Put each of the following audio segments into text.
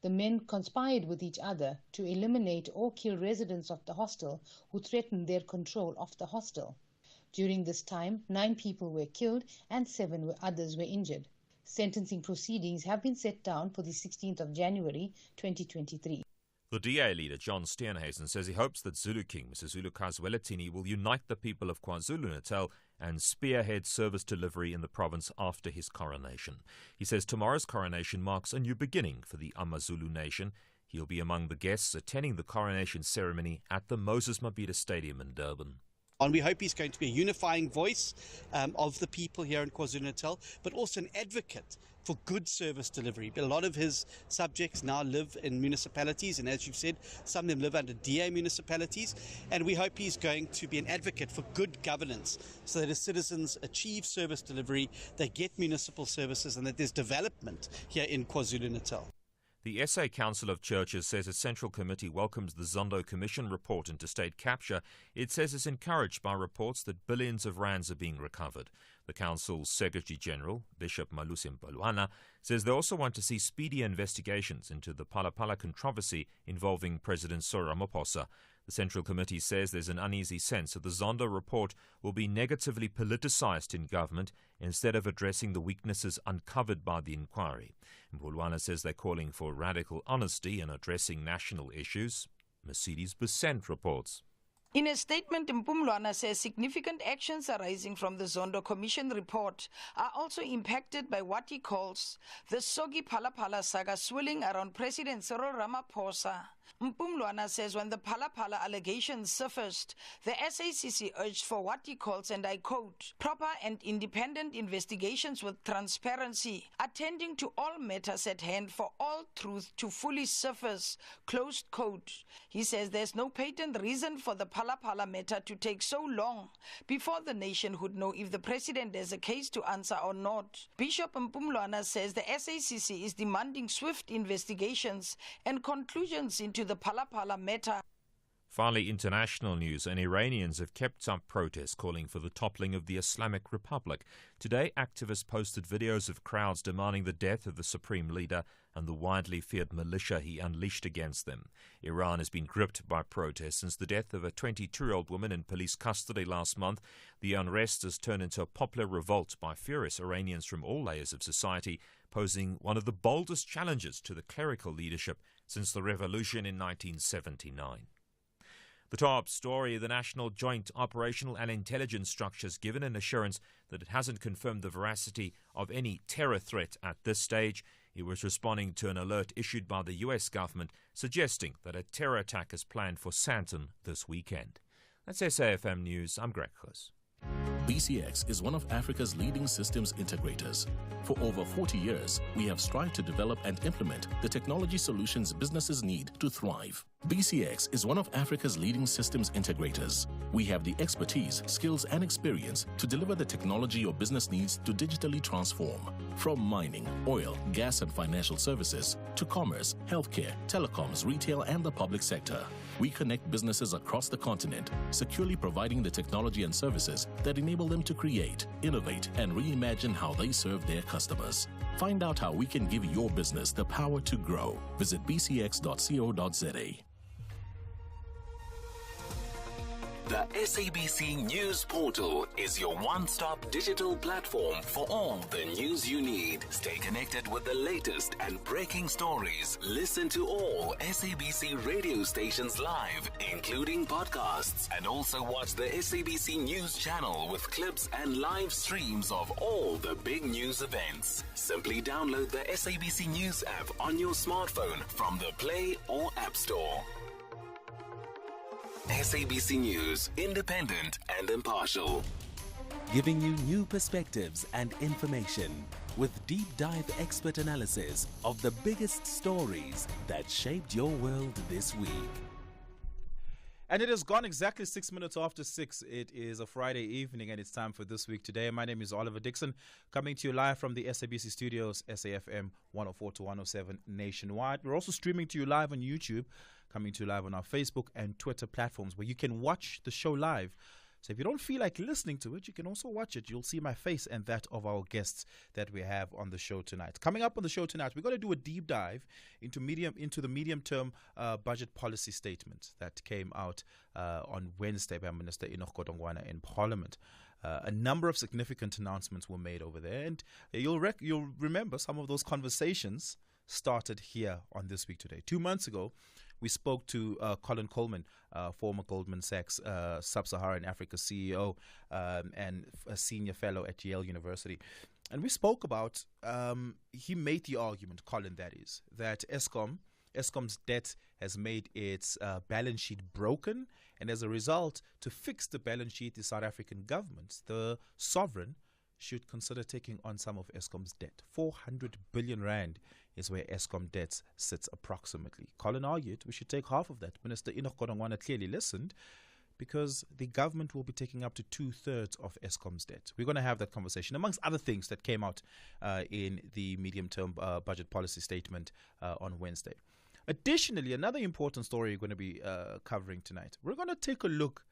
The men conspired with each other to eliminate or kill residents of the hostel who threatened their control of the hostel. During this time, 9 people were killed and 7 others were injured. Sentencing proceedings have been set down for the 16th of January 2023. The DA leader, John Steenhuisen, says he hopes that Zulu King, Mr. Zulukazi Welithini, will unite the people of KwaZulu-Natal and spearhead service delivery in the province after his coronation. He says tomorrow's coronation marks a new beginning for the AmaZulu nation. He'll be among the guests attending the coronation ceremony at the Moses Mabhida Stadium in Durban. And we hope he's going to be a unifying voice of the people here in KwaZulu-Natal, but also an advocate for good service delivery. But a lot of his subjects now live in municipalities, and as you've said, some of them live under DA municipalities, and we hope he's going to be an advocate for good governance so that his citizens achieve service delivery, they get municipal services, and that there's development here in KwaZulu-Natal. The SA Council of Churches says its Central Committee welcomes the Zondo Commission report into state capture. It says it's encouraged by reports that billions of rands are being recovered. The Council's Secretary-General, Bishop Malusi Mpalwana, says they also want to see speedy investigations into the Phala controversy involving President Cyril Ramaphosa. The Central Committee says there's an uneasy sense that the Zondo report will be negatively politicized in government instead of addressing the weaknesses uncovered by the inquiry. Mpalwana says they're calling for radical honesty in addressing national issues. Mercedes Besant reports. In a statement, Mpumlwana says significant actions arising from the Zondo Commission report are also impacted by what he calls the soggy Phala saga swirling around President Cyril Ramaphosa. Mpumlwana says when the Phala allegations surfaced, the SACC urged for what he calls, and I quote, proper and independent investigations with transparency, attending to all matters at hand for all truth to fully surface, closed quote. He says there's no patent reason for the Phala matter to take so long before the nation would know if the president has a case to answer or not. Bishop Mpumlwana says the SACC is demanding swift investigations and conclusions into the Phala matter. Finally, international news, and Iranians have kept up protests calling for the toppling of the Islamic Republic. Today, activists posted videos of crowds demanding the death of the supreme leader and the widely feared militia he unleashed against them. Iran has been gripped by protests since the death of a 22-year-old woman in police custody last month. The unrest has turned into a popular revolt by furious Iranians from all layers of society, posing one of the boldest challenges to the clerical leadership since the revolution in 1979. The top story, the National Joint Operational and Intelligence Structure has given an assurance that it hasn't confirmed the veracity of any terror threat at this stage. It was responding to an alert issued by the US government suggesting that a terror attack is planned for Sandton this weekend. That's SAfm News. I'm Greg Khus. BCX is one of Africa's leading systems integrators. For over 40 years, we have strived to develop and implement the technology solutions businesses need to thrive. BCX is one of Africa's leading systems integrators. We have the expertise, skills, and experience to deliver the technology your business needs to digitally transform. From mining, oil, gas, and financial services to commerce, healthcare, telecoms, retail, and the public sector, we connect businesses across the continent, securely providing the technology and services that enable them to create, innovate, and reimagine how they serve their customers. Find out how we can give your business the power to grow. Visit bcx.co.za. The SABC News Portal is your one-stop digital platform for all the news you need. Stay connected with the latest and breaking stories. Listen to all SABC radio stations live, including podcasts, and also watch the SABC News channel with clips and live streams of all the big news events. Simply download the SABC News app on your smartphone from the Play or App Store. SABC News, independent and impartial. Giving you new perspectives and information with deep dive expert analysis of the biggest stories that shaped your world this week. And it has gone exactly 6 minutes after 6. It is a Friday evening and it's time for This Week Today. My name is Oliver Dickson, coming to you live from the SABC studios, SAfm 104 to 107 nationwide. We're also streaming to you live on YouTube, coming to you live on our Facebook and Twitter platforms where you can watch the show live. So if you don't feel like listening to it, you can also watch it. You'll see my face and that of our guests that we have on the show tonight. Coming up on the show tonight, we're going to do a deep dive into the medium-term budget policy statement that came out on Wednesday by Minister Enoch Godongwana in Parliament. A number of significant announcements were made over there, and you'll remember some of those conversations started here on This Week Today. 2 months ago, we spoke to Colin Coleman, former Goldman Sachs Sub-Saharan Africa CEO and a senior fellow at Yale University. And we spoke about, he made the argument, Colin that is, that Eskom's debt has made its balance sheet broken, and as a result, to fix the balance sheet, the South African government, the sovereign, should consider taking on some of Eskom's debt. 400 billion rand is where Eskom debt sits approximately. Colin argued we should take half of that. Minister Enoch Godongwana clearly listened, because the government will be taking up to 2/3 of Eskom's debt. We're going to have that conversation, amongst other things that came out in the medium-term budget policy statement on Wednesday. Additionally, another important story we're going to be covering tonight, we're going to take a look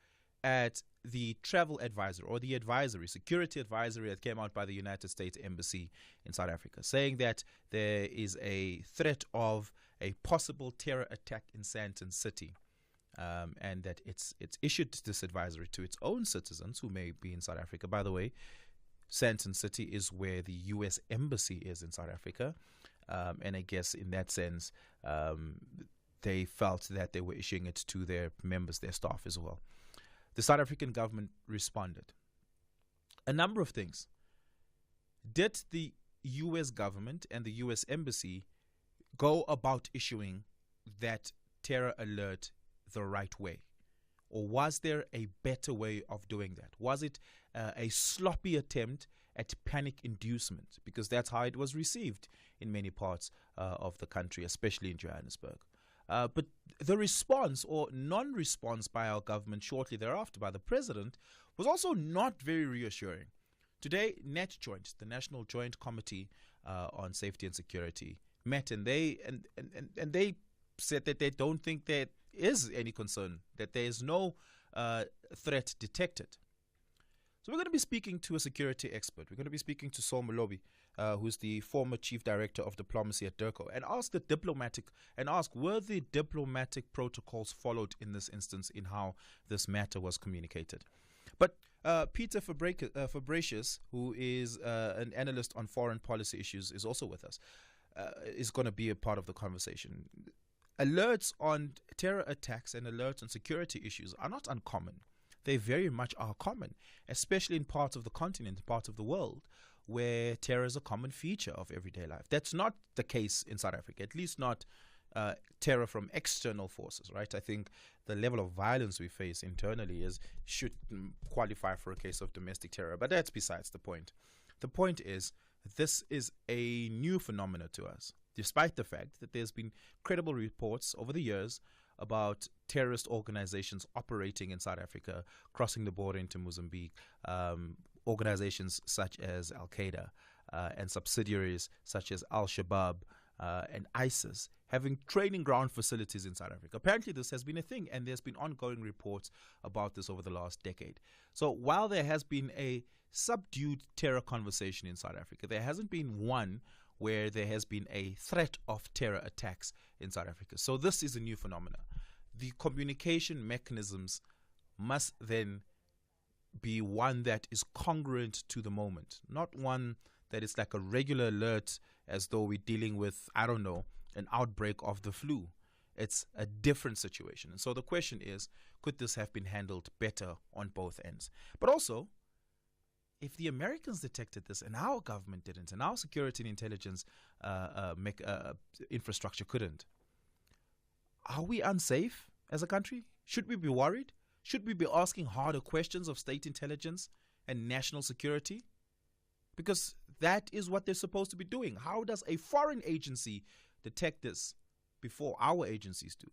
at the travel advisory, or the security advisory that came out by the United States Embassy in South Africa, saying that there is a threat of a possible terror attack in Sandton City, and that it's issued this advisory to its own citizens who may be in South Africa. By the way, Sandton City is where the U.S. Embassy is in South Africa, and I guess in that sense, they felt that they were issuing it to their members, their staff as well. The South African government responded. A number of things. Did the U.S. government and the U.S. Embassy go about issuing that terror alert the right way? Or was there a better way of doing that? Was it a sloppy attempt at panic inducement? Because that's how it was received in many parts of the country, especially in Johannesburg. But the response or non-response by our government shortly thereafter by the president was also not very reassuring. Today, NatJoint, the National Joint Committee on Safety and Security, met, and they said that they don't think there is any concern, that there is no threat detected. So we're going to be speaking to a security expert. We're going to be speaking to Saul Molobi, who's the former chief director of diplomacy at DIRCO, and ask were the diplomatic protocols followed in this instance in how this matter was communicated. But Peter Fabricius, who is an analyst on foreign policy issues, is also with us, is going to be a part of the conversation. Alerts on terror attacks and alerts on security issues are not uncommon. They very much are common, especially in parts of the continent, parts of the world, where terror is a common feature of everyday life. That's not the case in South Africa, at least not terror from external forces, right? I think the level of violence we face internally should qualify for a case of domestic terror, but that's besides the point. The point is, this is a new phenomenon to us, despite the fact that there's been credible reports over the years about terrorist organizations operating in South Africa, crossing the border into Mozambique, organizations such as Al-Qaeda and subsidiaries such as Al-Shabaab and ISIS having training ground facilities in South Africa. Apparently this has been a thing, and there's been ongoing reports about this over the last decade. So while there has been a subdued terror conversation in South Africa, there hasn't been one where there has been a threat of terror attacks in South Africa. So this is a new phenomenon. The communication mechanisms must then be one that is congruent to the moment, not one that is like a regular alert as though we're dealing with, I don't know, an outbreak of the flu. It's a different situation. And so the question is, could this have been handled better on both ends? But also, if the Americans detected this and our government didn't, and our security and intelligence infrastructure couldn't, are we unsafe as a country? Should we be worried? Should we be asking harder questions of state intelligence and national security? Because that is what they're supposed to be doing. How does a foreign agency detect this before our agencies do?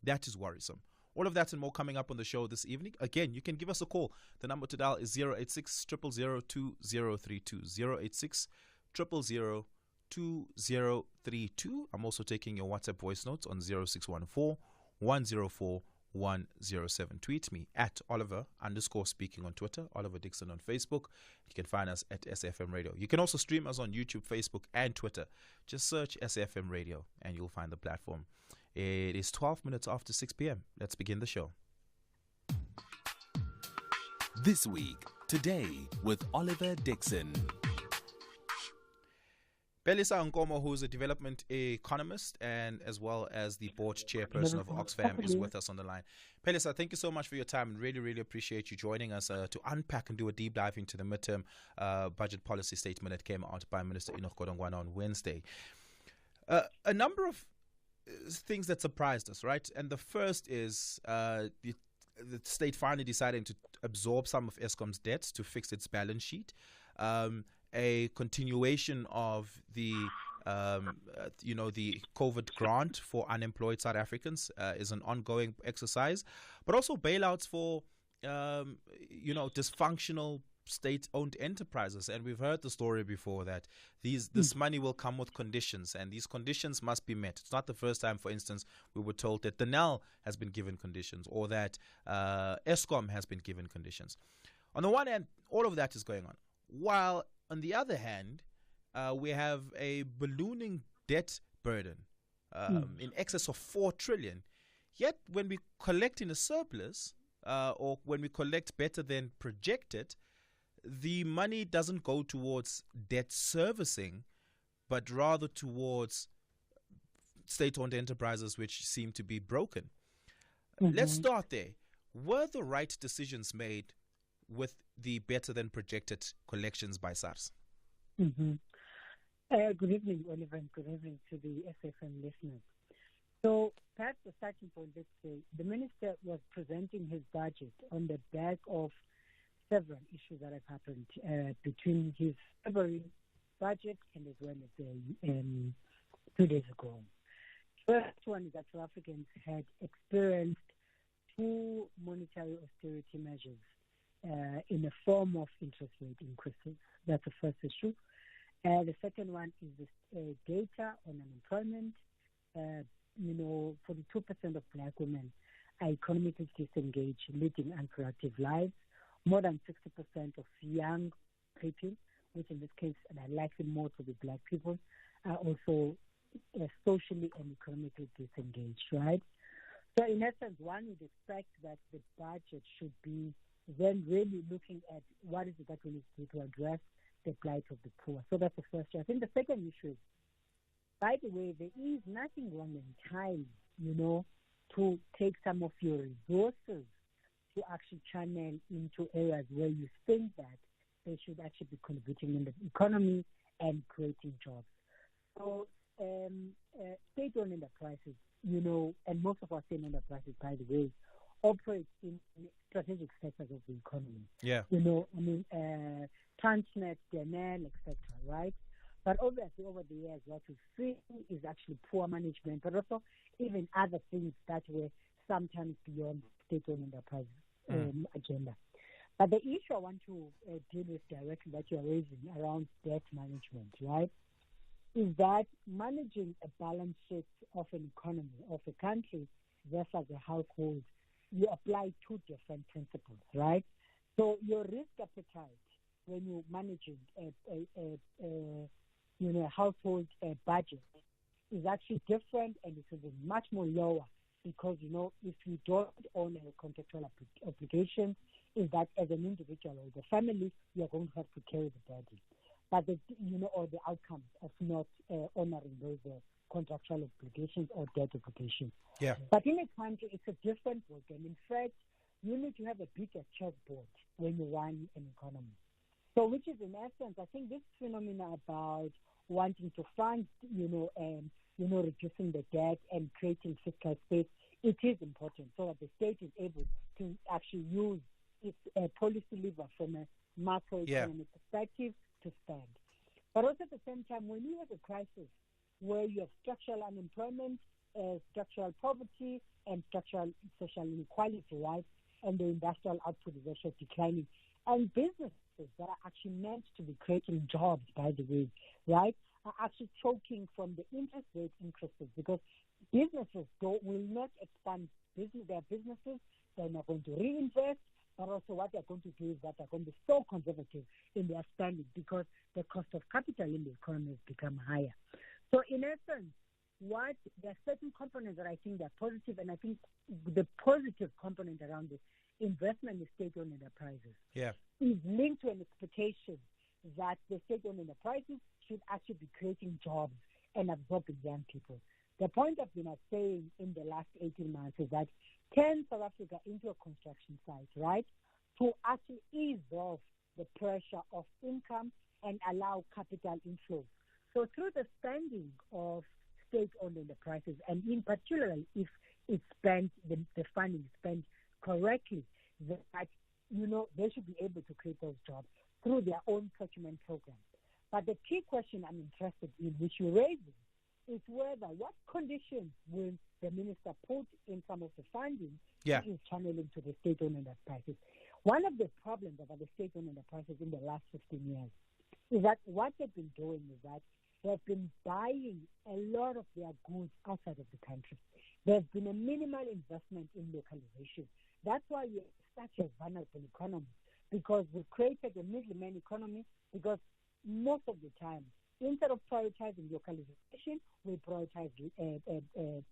That is worrisome. All of that and more coming up on the show this evening. Again, you can give us a call. The number to dial is 086 000 2032. 086 000 2032. I'm also taking your WhatsApp voice notes on 0614 104 107. Tweet me at Oliver_speaking on Twitter, Oliver Dickson on Facebook. You can find us at SAfm Radio. You can also stream us on YouTube, Facebook, and Twitter. Just search SAfm Radio and you'll find the platform. It is 12 minutes after 6 p.m. Let's begin the show. This week, today, with Oliver Dickson. Pelisa Nkomo, who is a development economist and as well as the board chairperson of SAfm, is with us on the line. Pelisa, thank you so much for your time. Really, really appreciate you joining us to unpack and do a deep dive into the midterm budget policy statement that came out by Minister Enoch Godongwana on Wednesday. A number of things that surprised us, right? And the first is the state finally deciding to absorb some of Eskom's debts to fix its balance sheet. A continuation of the the COVID grant for unemployed South Africans is an ongoing exercise, but also bailouts for dysfunctional state-owned enterprises. And we've heard the story before that this money will come with conditions, and these conditions must be met. It's not the first time, for instance, we were told that the NEL has been given conditions, or that Eskom has been given conditions. On the one hand, all of that is going on, while on the other hand, we have a ballooning debt burden in excess of 4 trillion. Yet when we collect in a surplus, or when we collect better than projected, the money doesn't go towards debt servicing, but rather towards state-owned enterprises which seem to be broken. Let's start there. Were the right decisions made with the better than projected collections by SARS? Good evening, Oliver, and good evening to the SAfm listeners. So perhaps the starting point, let's say, the minister was presenting his budget on the back of several issues that have happened between his February budget and as well as 2 days ago. First one is that South Africans had experienced 2 monetary austerity measures in the form of interest rate increases. That's the first issue. The second one is this data on unemployment. 42% of black women are economically disengaged, leading unproductive lives. More than 60% of young people, which in this case are likely more to be black people, are also socially and economically disengaged, right? So in essence, one would expect that the budget should be then really looking at what is it that we need to do to address the plight of the poor. So that's the first issue. I think the second issue is, by the way, there is nothing wrong in time, to take some of your resources to actually channel into areas where you think that they should actually be contributing in the economy and creating jobs. So state-owned enterprises, and most of our state-owned enterprises, by the way, operate in strategic sectors of the economy. Yeah. Transnet, DNL, etc., right? But obviously over the years, what we've seen is actually poor management, but also even other things that were sometimes beyond state-owned enterprise agenda. But the issue I want to deal with directly that you're raising around debt management, right, is that managing a balance sheet of an economy, of a country versus a household, you apply 2 different principles, right? So your risk appetite when you're managing a household budget is actually different, and it will be much more lower because, if you don't own a contractual obligation, is that as an individual or the family, you're going to have to carry the burden. But or the outcome of not honoring those contractual obligations or debt obligations. Yeah. But in a country, it's a different ballgame. In fact, you need to have a bigger chessboard when you run an economy. So, which is in essence, I think this phenomena about wanting to fund, reducing the debt and creating fiscal space, it is important so that the state is able to actually use its policy lever from a macroeconomic perspective to spend. But also at the same time, when you have a crisis where you have structural unemployment, structural poverty, and structural social inequality, right, and the industrial output is also declining, and businesses that are actually meant to be creating jobs, by the way, right, are actually choking from the interest rate increases because businesses will not expand their businesses. They're not going to reinvest, but also what they're going to do is that they're going to be so conservative in their spending because the cost of capital in the economy has become higher. So in essence, there are certain components that I think are positive, and I think the positive component around this investment in state-owned enterprises is linked to an expectation that the state-owned enterprises should actually be creating jobs and absorbing young people. The point I've been saying in the last 18 months is that turn South Africa into a construction site, right, to actually ease off the pressure of income and allow capital inflow. So through the spending of state-owned enterprises, and in particular if it's spent, the funding is spent correctly, that, they should be able to create those jobs through their own procurement programs. But the key question I'm interested in, which you're raising, is what conditions will the minister put in some of the funding that is channeling to the state-owned enterprises. One of the problems about the state-owned enterprises in the last 15 years is that what they've been doing is that they've been buying a lot of their goods outside of the country. There's been a minimal investment in localization. That's why we have such a vulnerable economy, because we created a middleman economy, because most of the time, instead of prioritizing localization, we prioritize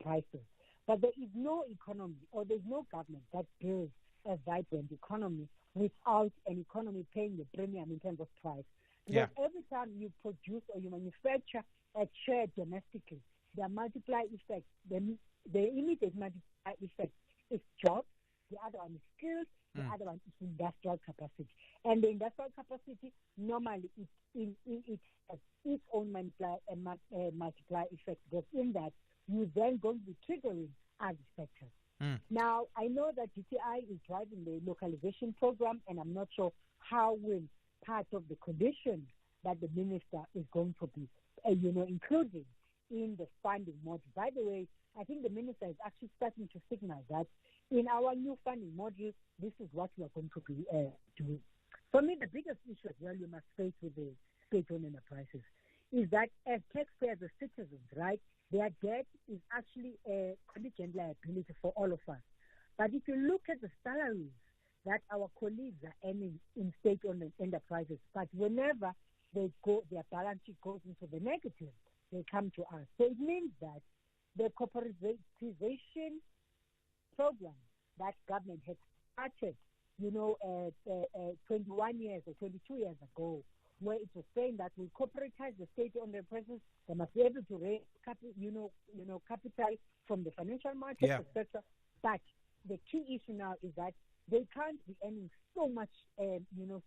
prices. But there is no economy, or there's no government that builds a vibrant economy without an economy paying the premium in terms of price. Because every time you produce or you manufacture a share domestically, the multiplier effect, the immediate multiplier effect is jobs, the other one is skills, the other one is industrial capacity. And the industrial capacity, normally it has its own multiplier effect, because in that, you then going to be triggering other sectors. Now, I know that DTI is driving the localization program, and I'm not sure how will part of the conditions that the minister is going to be, including in the funding model. By the way, I think the minister is actually starting to signal that in our new funding model, this is what we are going to be doing. For me, the biggest issue as well you must face with the state-owned enterprises is that as taxpayers, as citizens, right, their debt is actually a contingent liability for all of us. But if you look at the salaries that our colleagues are earning in state-owned enterprises, but whenever they go, their balance sheet goes into the negative, they come to us. So it means that the corporatization program that government had started, 21 years or 22 years ago, where it was saying that we corporatize the state-owned enterprises, they must be able to raise capital from the financial market, etc. But the key issue now is that they can't be earning so much,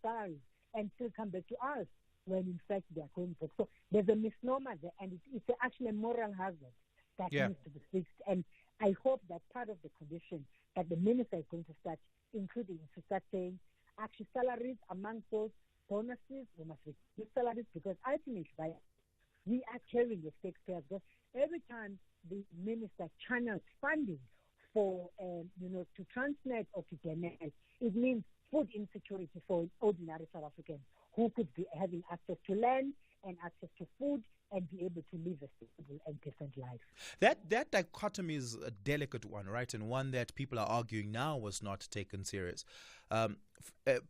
salaries and still come back to us when in fact they are going back. So there's a misnomer there, and it's actually a moral hazard that needs to be fixed. And I hope that part of the condition that the minister is going to start including to start saying, actually salaries among those bonuses, we must reduce salaries, because ultimately we are carrying the taxpayers. Because every time the minister channels funding for, to Transnet or to Denet, it means food insecurity for ordinary South Africans who could be having access to land and access to food and be able to live a stable and decent life. That dichotomy is a delicate one, right? And one that people are arguing now was not taken serious.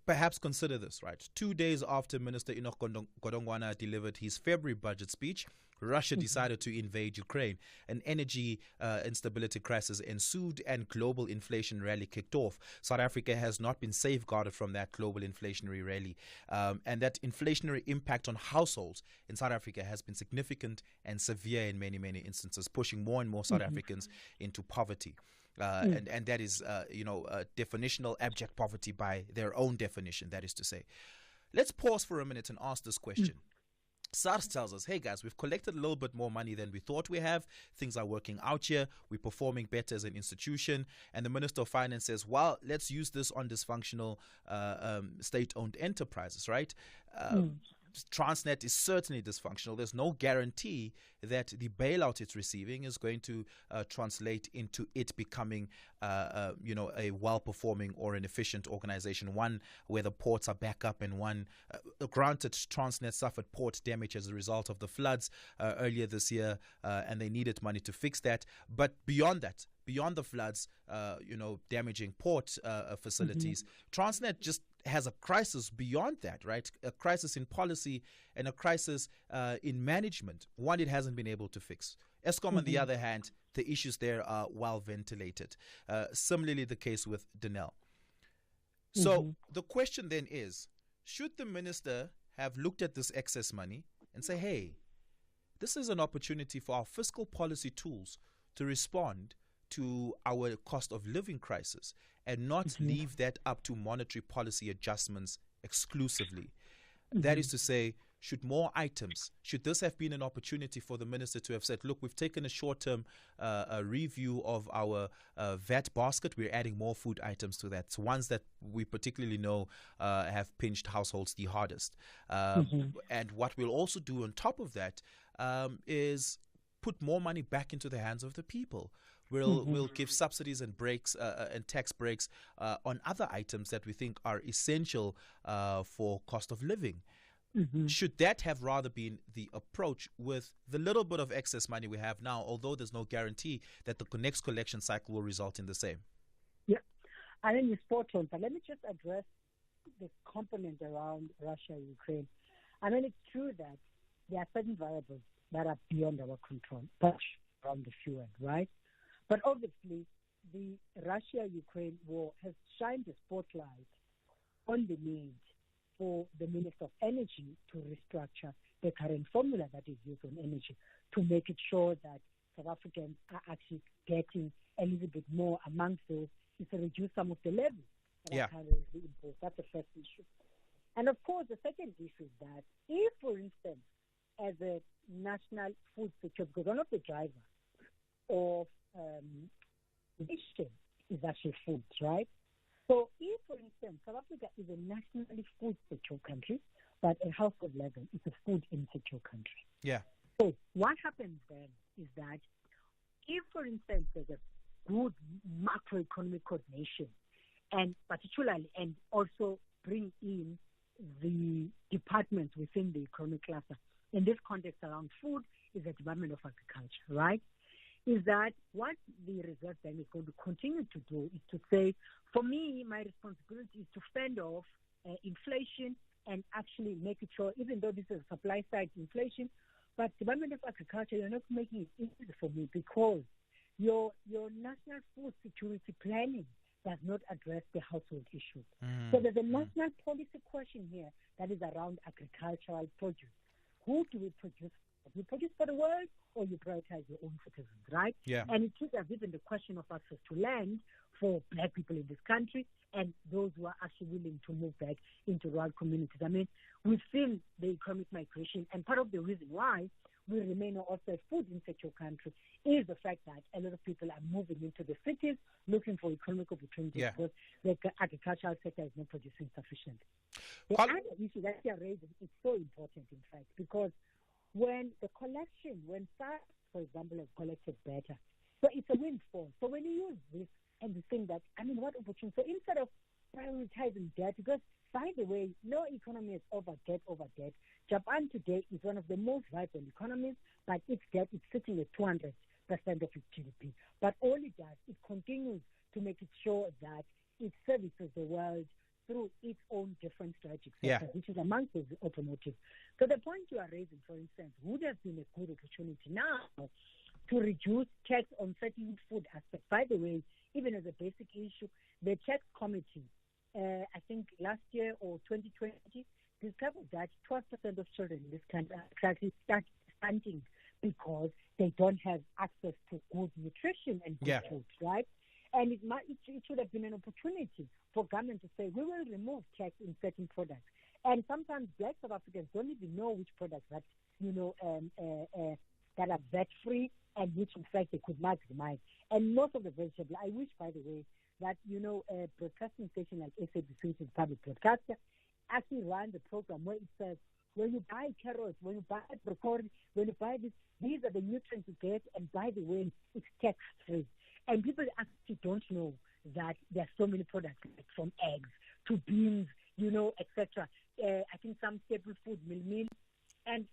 Perhaps consider this, right? 2 days after Minister Enoch Godongwana delivered his February budget speech, Russia decided to invade Ukraine. An energy instability crisis ensued and global inflation rally kicked off. South Africa has not been safeguarded from that global inflationary rally. And that inflationary impact on households in South Africa has been significant and severe in many, many instances, pushing more and more South Africans into poverty. And that is, definitional abject poverty by their own definition, that is to say. Let's pause for a minute and ask this question. SARS tells us, hey guys, we've collected a little bit more money than we thought we have. Things are working out here. We're performing better as an institution. And the Minister of Finance says, well, let's use this on dysfunctional state-owned enterprises, right? Transnet is certainly dysfunctional. There's no guarantee that the bailout it's receiving is going to translate into it becoming, a well-performing or an efficient organization, one where the ports are back up, and one, granted, Transnet suffered port damage as a result of the floods earlier this year, and they needed money to fix that. But beyond that, beyond the floods, damaging port facilities, Transnet just has a crisis beyond that, right? A crisis in policy and a crisis in management, one it hasn't been able to fix. Eskom, on the other hand, the issues there are well ventilated. Similarly, the case with Denel. So the question then is, should the minister have looked at this excess money and say, hey, this is an opportunity for our fiscal policy tools to respond to our cost of living crisis, and not leave that up to monetary policy adjustments exclusively? That is to say, should this have been an opportunity for the minister to have said, look, we've taken a short-term review of our VAT basket. We're adding more food items to that, so ones that we particularly know have pinched households the hardest. And what we'll also do on top of that is put more money back into the hands of the people. We'll give subsidies and breaks and tax breaks on other items that we think are essential for cost of living. Should that have rather been the approach with the little bit of excess money we have now, although there's no guarantee that the next collection cycle will result in the same? Yeah, I think you're spot on, but let me just address the component around Russia and Ukraine. I mean, it's true that there are certain variables that are beyond our control, but around the fuel, right? But obviously, the Russia-Ukraine war has shined a spotlight on the need for the Minister of Energy to restructure the current formula that is used on energy to make it sure that South Africans are actually getting a little bit more amongst those, is to reduce some of the levies that are currently imposed. That's the first issue. And of course, the second issue is that if, for instance, as a national food security, because one of the drivers of nation is actually food, right? So if, for instance, South Africa is a nationally food secure country, but at household level, it's a food insecure country. Yeah. So what happens then is that if, for instance, there's a good macroeconomic coordination, and particularly, and also bring in the departments within the economic cluster, in this context around food is the Department of Agriculture, right? Is that what the Reserve Bank is going to continue to do is to say, for me, my responsibility is to fend off inflation and actually making sure, even though this is a supply side inflation, but Department of Agriculture, you're not making it easy for me because your national food security planning does not address the household issues. So there's a national policy question here that is around agricultural produce. Who do we produce? Do you produce for the world, or you prioritize your own citizens, right? Yeah. And it is as even the question of access to land for black people in this country and those who are actually willing to move back into rural communities. I mean, we've seen the economic migration, and part of the reason why we remain also a food insecure country is the fact that a lot of people are moving into the cities looking for economic opportunities because the agricultural sector is not producing sufficiently. The other issue that you're raising is so important, in fact, because when SARS, for example, has collected better, so it's a windfall. So when you use this and you think that, I mean, what opportunity? So instead of prioritizing debt, because by the way, no economy is over debt. Japan today is one of the most vibrant economies, but its debt is sitting at 200% of its GDP. But all it does, it continues to make it sure that it services the world through its own different strategic sectors, which is amongst the automotive. So the point you are raising, for instance, would have been a good opportunity now to reduce tax on certain food aspects. By the way, even as a basic issue, the tax committee, I think last year or 2020, discovered that 12% of children in this country are actually stunting because they don't have access to good nutrition and good food, right? And it should have been an opportunity for government to say, we will remove tax in certain products. And sometimes black South Africans don't even know which products that, that are VAT-free and which, in fact, they could maximize. And most of the vegetables, I wish, by the way, that, a broadcasting station like SABC, which is public broadcaster, actually ran the program where it says, when you buy carrots, when you buy broccoli, when you buy this, these are the nutrients you get, and by the way, it's tax-free. And people actually don't know that there are so many products, like from eggs to beans, etc. I think some staple food, meal, and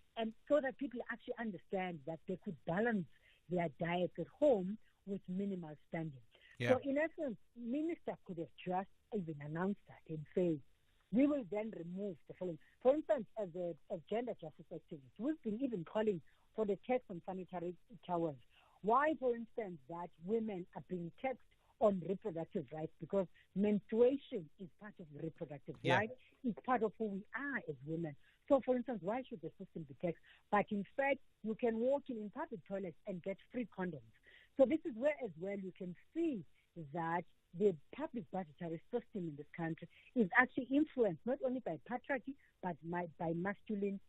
so that people actually understand that they could balance their diet at home with minimal spending. Yeah. So in essence, minister could have just even announced that and say, we will then remove the following. For instance, as gender justice activists, we've been even calling for the tax on sanitary towels. Why, for instance, that women are being taxed on reproductive rights? Because menstruation is part of reproductive rights. It's part of who we are as women. So, for instance, why should the system be taxed? But in fact, you can walk in public toilets and get free condoms. So this is where as well you can see that the public budgetary system in this country is actually influenced not only by patriarchy, but by masculine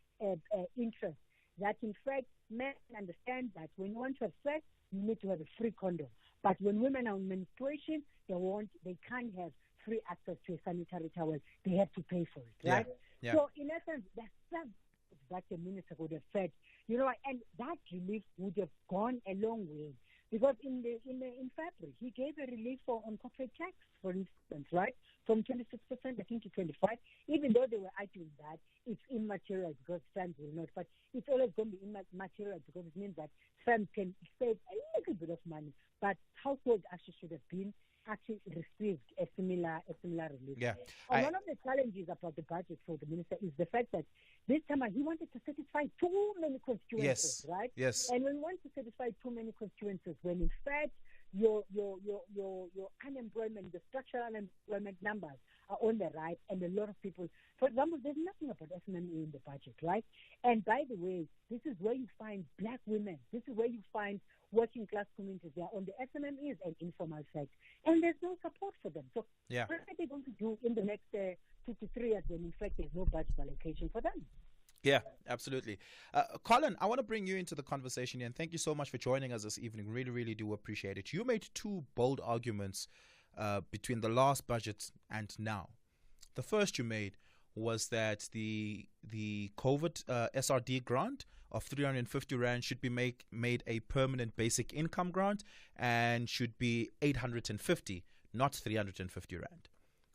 interests. That in fact, men understand that when you want to have sex, you need to have a free condom. But when women are on menstruation, they can't have free access to a sanitary towel. They have to pay for it, right? Yeah. So in essence, that's that the minister would have said, and that relief would have gone a long way. Because in February, he gave a relief on corporate tax, for instance, right? From 26%, I think, to 25%, even though they were arguing that it's immaterial because firms will not. But it's always going to be immaterial because it means that firms can save a little bit of money. But households actually should have been received a similar relief. Yeah. And one of the challenges about the budget for the minister is the fact that this time he wanted to satisfy too many constituencies, right? Yes. And when you want to satisfy too many constituencies, when in fact your unemployment, the structural unemployment numbers are on the rise, and a lot of people, for example, there's nothing about SMME in the budget, right? And by the way, this is where you find black women. This is where you find working class communities. They are on the SMMEs and informal sector, and there's no support for them. So what are they going to do in the next 2 to 3 years when in fact there's no budget allocation for them? Yeah, absolutely. Colin, I want to bring you into the conversation here, and thank you so much for joining us this evening. Really, really do appreciate it. You made two bold arguments between the last budget and now. The first you made was that the COVID SRD grant of 350 Rand should be made a permanent basic income grant and should be 850, not 350 Rand,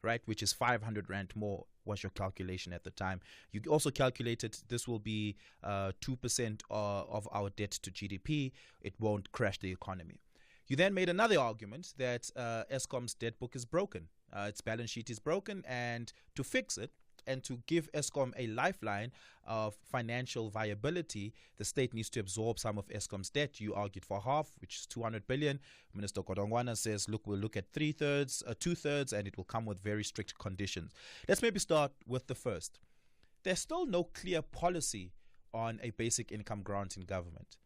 right? Which is 500 Rand more was your calculation at the time. You also calculated this will be 2% of our debt to GDP. It won't crash the economy. You then made another argument that Eskom's debt book is broken. Its balance sheet is broken, and to fix it, and to give Eskom a lifeline of financial viability, the state needs to absorb some of Eskom's debt. You argued for half, which is 200 billion. Minister Godongwana says, look, we'll look at 2/3, and it will come with very strict conditions. Let's maybe start with the first. There's still no clear policy on a basic income grant in government.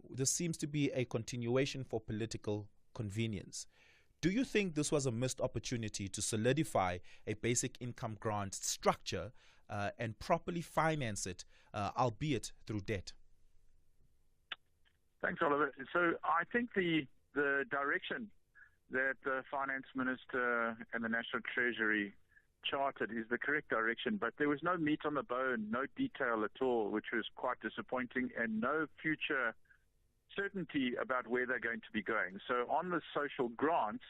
This seems to be a continuation for political convenience. Do you think this was a missed opportunity to solidify a basic income grant structure and properly finance it, albeit through debt? Thanks, Oliver. So I think the direction that the Finance Minister and the National Treasury charted is the correct direction, but there was no meat on the bone, no detail at all, which was quite disappointing, and no future certainty about where they're going to be going. So on the social grants,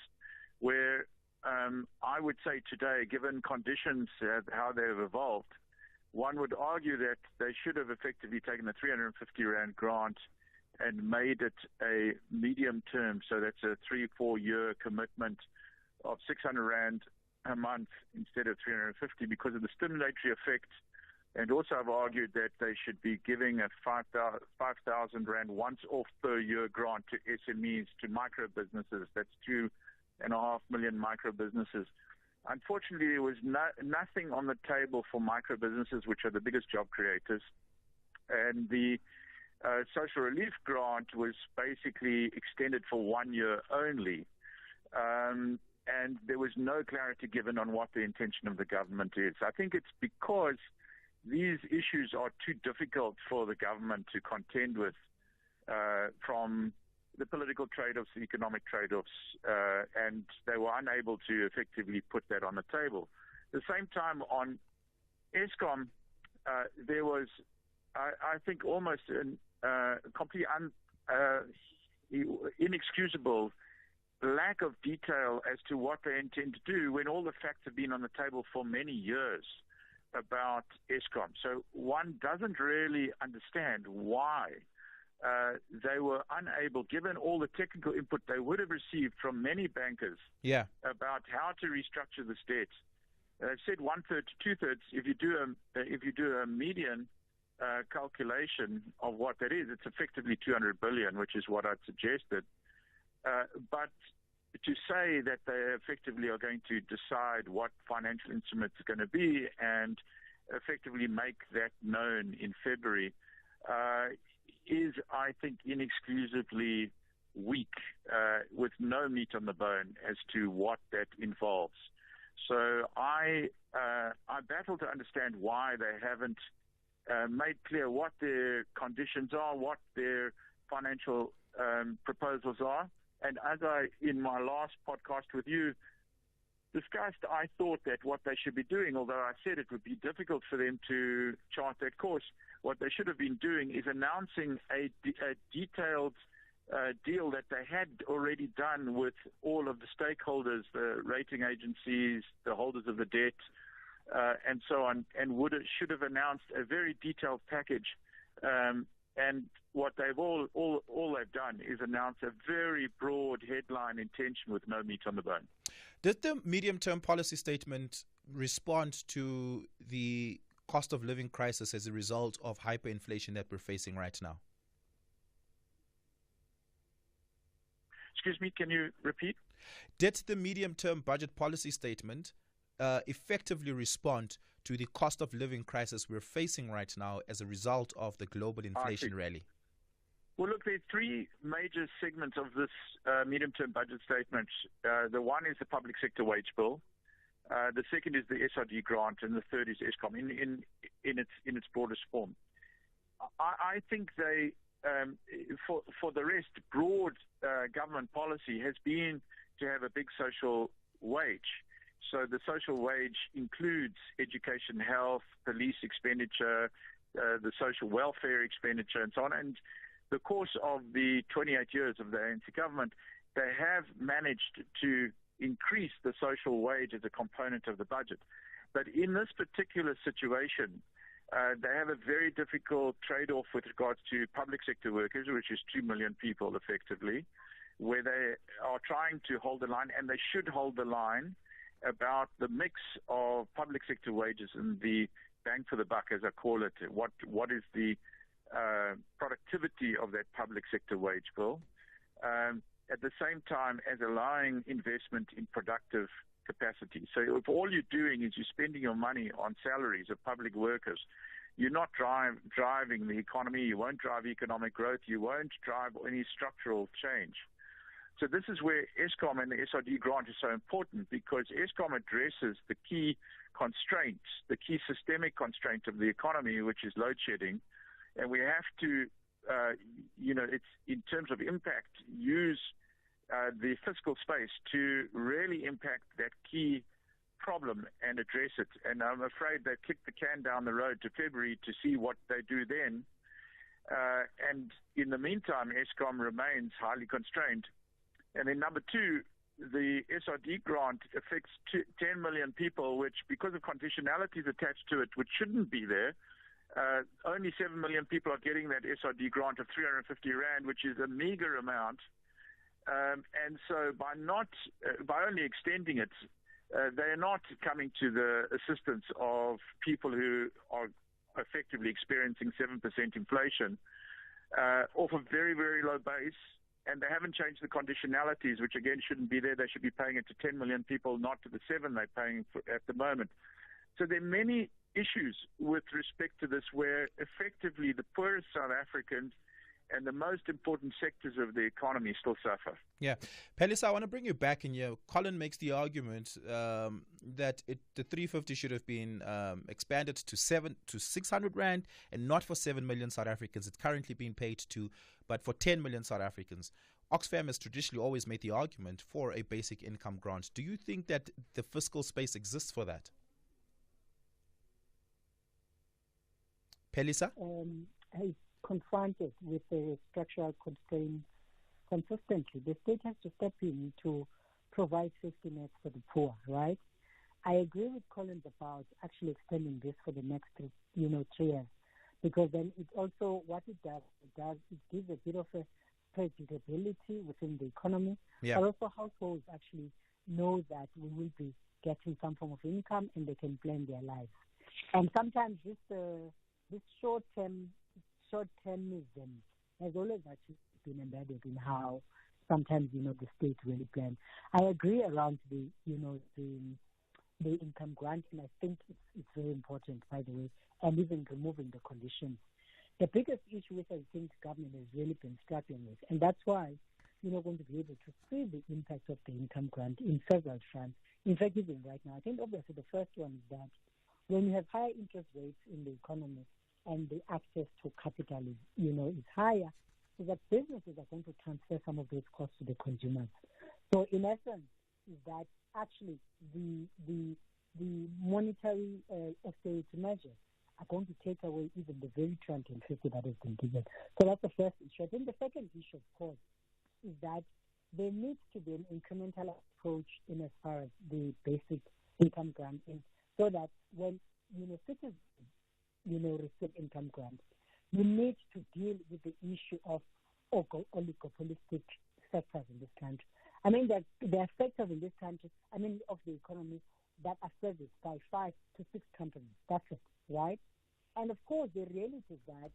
where I would say today, given conditions, how they've evolved, one would argue that they should have effectively taken the 350 Rand grant and made it a medium term. So that's a 3-4 year commitment of 600 Rand a month instead of 350 because of the stimulatory effect. And also I've argued that they should be giving a 5,000 Rand once-off per year grant to SMEs, to micro businesses. That's 2.5 million micro businesses. Unfortunately, there was nothing on the table for micro businesses, which are the biggest job creators. And the social relief grant was basically extended for 1 year only. And there was no clarity given on what the intention of the government is. I think it's because these issues are too difficult for the government to contend with from the political trade-offs, the economic trade-offs, and they were unable to effectively put that on the table. At the same time, on Eskom, there was, I think, almost a complete inexcusable lack of detail as to what they intend to do when all the facts have been on the table for many years about Eskom. So one doesn't really understand why they were unable, given all the technical input they would have received from many bankers about how to restructure this debt. They've said 1/3 to 2/3. If you do a median calculation of what that is, it's effectively 200 billion, which is what I'd suggested. But to say that they effectively are going to decide what financial instrument is going to be and effectively make that known in February is, I think, inexcusably weak, with no meat on the bone as to what that involves. So I battle to understand why they haven't made clear what their conditions are, what their financial proposals are. And as I, in my last podcast with you, discussed, I thought that what they should be doing, although I said it would be difficult for them to chart that course, what they should have been doing is announcing a detailed deal that they had already done with all of the stakeholders, the rating agencies, the holders of the debt, and so on, and should have announced a very detailed package. And what they've all they've done is announce a very broad headline intention with no meat on the bone. Did the medium-term policy statement respond to the cost of living crisis as a result of hyperinflation that we're facing right now? Excuse me, can you repeat? Did the medium-term budget policy statement effectively respond to the cost of living crisis we're facing right now as a result of the global inflation rally? Well, look, there are three major segments of this medium-term budget statement. The one is the public sector wage bill. The second is the SRD grant, and the third is Eskom in its broadest form. I think they, for the rest, broad government policy has been to have a big social wage. So the social wage includes education, health, police expenditure, the social welfare expenditure, and so on. And the course of the 28 years of the ANC government, they have managed to increase the social wage as a component of the budget. But in this particular situation, they have a very difficult trade-off with regards to public sector workers, which is 2 million people effectively, where they are trying to hold the line, and they should hold the line about the mix of public sector wages and the bang for the buck, as I call it. What is the productivity of that public sector wage bill? At the same time as allowing investment in productive capacity. So if all you're doing is you're spending your money on salaries of public workers, you're not driving the economy, you won't drive economic growth, you won't drive any structural change. So this is where Eskom and the SRD grant is so important, because Eskom addresses the key constraints, the key systemic constraint of the economy, which is load shedding. And we have to, it's in terms of impact, use the fiscal space to really impact that key problem and address it. And I'm afraid they kicked the can down the road to February to see what they do then. And in the meantime, Eskom remains highly constrained. And then number two, the SRD grant affects 10 million people, which, because of conditionalities attached to it, which shouldn't be there, only 7 million people are getting that SRD grant of 350 Rand, which is a meager amount. And so by only extending it, they are not coming to the assistance of people who are effectively experiencing 7% inflation off a very, very low base. And they haven't changed the conditionalities, which again shouldn't be there. They should be paying it to 10 million people, not to the 7 they're paying at the moment. So there are many issues with respect to this where effectively the poorest South Africans and the most important sectors of the economy still suffer. Yeah. Pelisa, I want to bring you back in here. Colin makes the argument that the 350 should have been expanded to 600 Rand and not for 7 million South Africans. It's currently being paid to, but for 10 million South Africans. Oxfam has traditionally always made the argument for a basic income grant. Do you think that the fiscal space exists for that? Pelisa? Is confronted with the structural constraints consistently. The state has to step in to provide safety nets for the poor, right? I agree with Collins about actually extending this for the next 3 years, because then it also, what it does, it gives a bit of a predictability within the economy, but also households actually know that we will be getting some form of income and they can plan their lives. And sometimes this short-termism has always actually been embedded in how sometimes, the state really plans. I agree around the income grant, and I think it's very important, by the way, and even removing the conditions. The biggest issue which I think government has really been struggling with, and that's why you're not going to be able to see the impact of the income grant in several fronts. In fact, even right now, I think obviously the first one is that when you have higher interest rates in the economy and the access to capital is higher, so that businesses are going to transfer some of those costs to the consumers. So in essence, is that actually the monetary austerity measures are going to take away even the very transient figure that has been given. So that's the first issue. I think the second issue, of course, is that there needs to be an incremental approach in as far as the basic income grant is, so that when citizens receive income grants, you need to deal with the issue of oligopolistic sectors in this country. I mean, that there are sectors in this country, of the economy that are serviced by 5 to 6 companies. That's it, right? And of course, the reality is that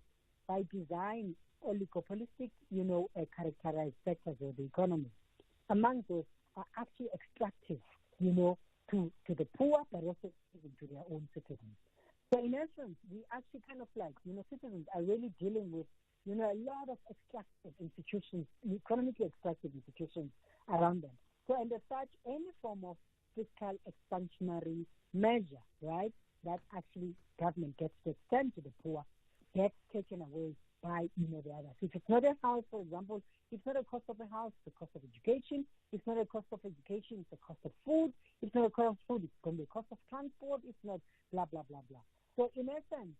by design, oligopolistic, characterized sectors of the economy, among those are actually extractive, to the poor, but also even to their own citizens. So in essence, we actually kind of citizens are really dealing with, a lot of extractive institutions, economically extractive institutions around them. So, and as such, any form of fiscal expansionary measure, right, that actually government gets to extend to the poor, gets taken away by, the others. If it's not a house, for example, it's not a cost of a house, it's a cost of education. It's not a cost of education, it's a cost of food. It's not a cost of food, it's going to be a cost of transport. It's not blah, blah, blah, blah. So in essence,